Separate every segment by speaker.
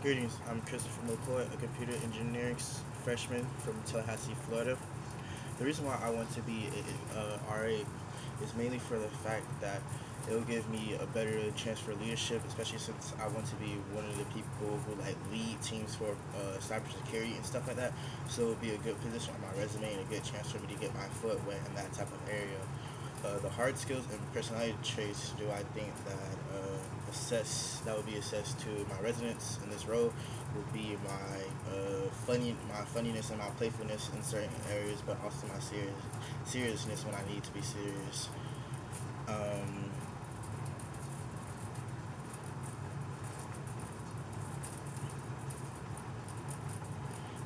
Speaker 1: Greetings, I'm Christopher Mccoy, a computer engineering freshman from Tallahassee, Florida. The reason why I want to be a RA is mainly for the fact that it will give me a better chance for leadership, especially since I want to be one of the people who like lead teams for cybersecurity and stuff like that. So it will be a good position on my resume and a good chance for me to get my foot wet in that type of area. The hard skills and personality traits do I think that that would be assessed to my residents in this role would be my funniness and my playfulness in certain areas, but also my seriousness when I need to be serious. Um,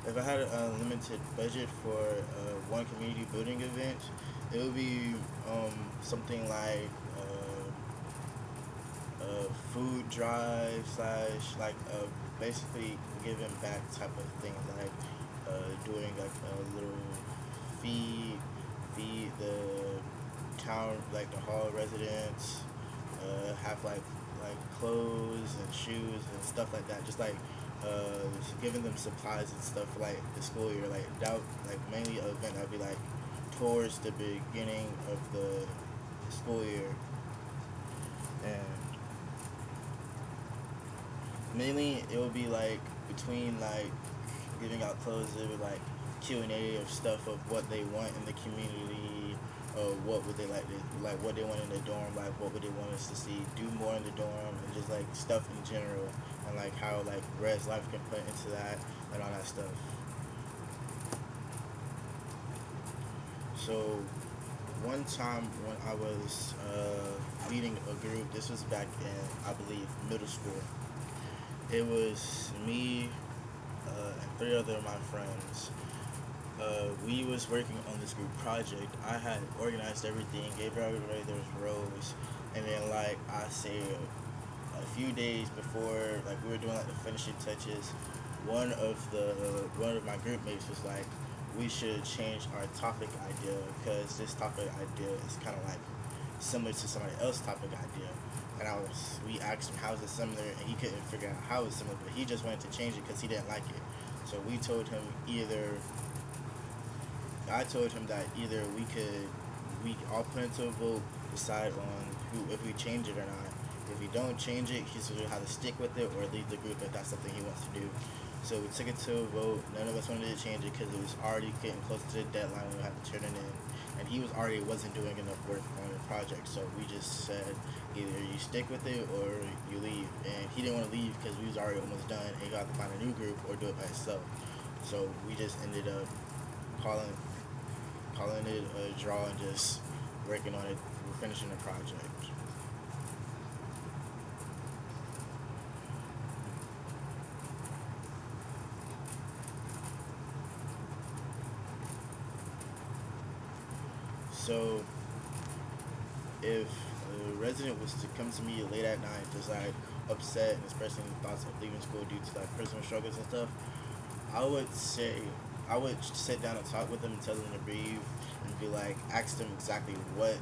Speaker 1: if I had a limited budget for one community building event, it would be something like a food drive slash like basically giving back type of thing, like doing like a little feed feed the town, like the hall residents, have like clothes and shoes and stuff like that, just like giving them supplies and stuff for like the school year, like that, like mainly an event that'd be like towards the beginning of the school year. And mainly it would be like between like giving out clothes, it would like Q&A of stuff of what they want in the community, what would they like what they want in the dorm, like what would they want us to see do more in the dorm, and just like stuff in general, and like how like res life can put into that and all that stuff. So one time when I was leading a group, this was back in, I believe, middle school. It was me and three other of my friends. We was working on this group project. I had organized everything, gave everybody their roles, and then like I say, a few days before, like we were doing like the finishing touches, one of my group mates was like, we should change our topic idea because this topic idea is kind of like similar to somebody else's topic idea. And we asked him how is it similar, and he couldn't figure out how it's similar, but he just wanted to change it because he didn't like it. So we told him either I told him that either we all put into a vote, decide on who if we change it or not. If we don't change it, he's going to have to stick with it or leave the group if that's something he wants to do. So we took it to a vote. None of us wanted to change it because it was already getting close to the deadline when we had to turn it in, and he was already wasn't doing enough work on the project. So we just said either you stick with it or you leave. And he didn't want to leave because we was already almost done, and he got to find a new group or do it by himself. So we just ended up calling calling it a draw and just working on it, finishing the project. So if a resident was to come to me late at night, just like upset and expressing thoughts of leaving school due to like personal struggles and stuff, I would say I would sit down and talk with them and tell them to breathe and be like ask them exactly what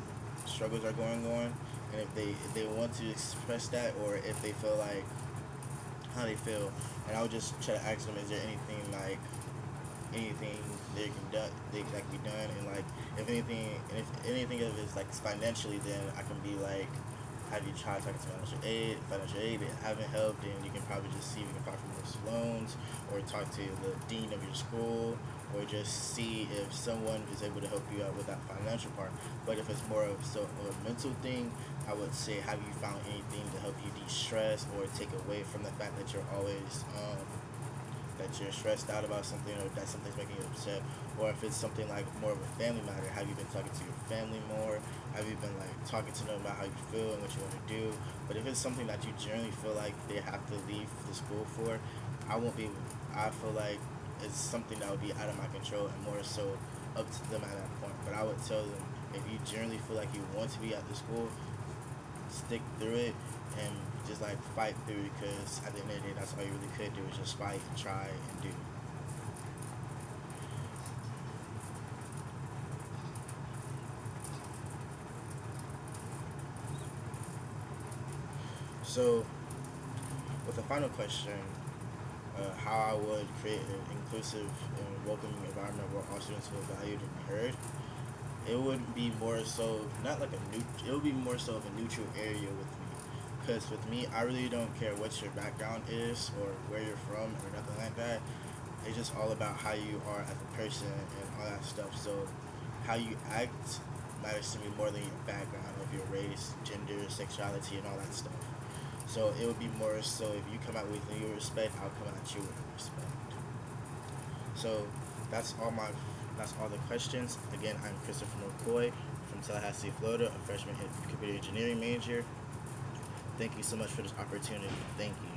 Speaker 1: struggles are going on, and if they want to express that or if they feel like how they feel, and I would just try to ask them, is there anything they can do that can be done, and like if anything of it is like financially, then I can be like, have you tried talking to financial aid that haven't helped, then you can probably just see if you can apply for more loans or talk to the dean of your school or just see if someone is able to help you out with that financial part. But if it's more of a mental thing, I would say, have you found anything to help you de-stress or take away from the fact that you're always that you're stressed out about something or that something's making you upset, or if it's something like more of a family matter, have you been talking to your family more, have you been like talking to them about how you feel and what you want to do. But if it's something that you generally feel like they have to leave the school for, I won't be I feel like it's something that would be out of my control and more so up to them at that point. But I would tell them, if you generally feel like you want to be at the school, stick through it and just like fight through it, because at the end of the day, that's all you really could do is just fight and try and do. So, with the final question, how I would create an inclusive and welcoming environment where all students feel valued and heard. It would be more so not like a new. It would be more so of a neutral area with me, because with me, I really don't care what your background is or where you're from or nothing like that. It's just all about how you are as a person and all that stuff. So, how you act matters to me more than your background of your race, gender, sexuality, and all that stuff. So it would be more so if you come out with your respect, I'll come at you with respect. So that's all my that's all the questions. Again, I'm Christopher Mccoy from Tallahassee, Florida, a freshman computer engineering major. Thank you so much for this opportunity. Thank you.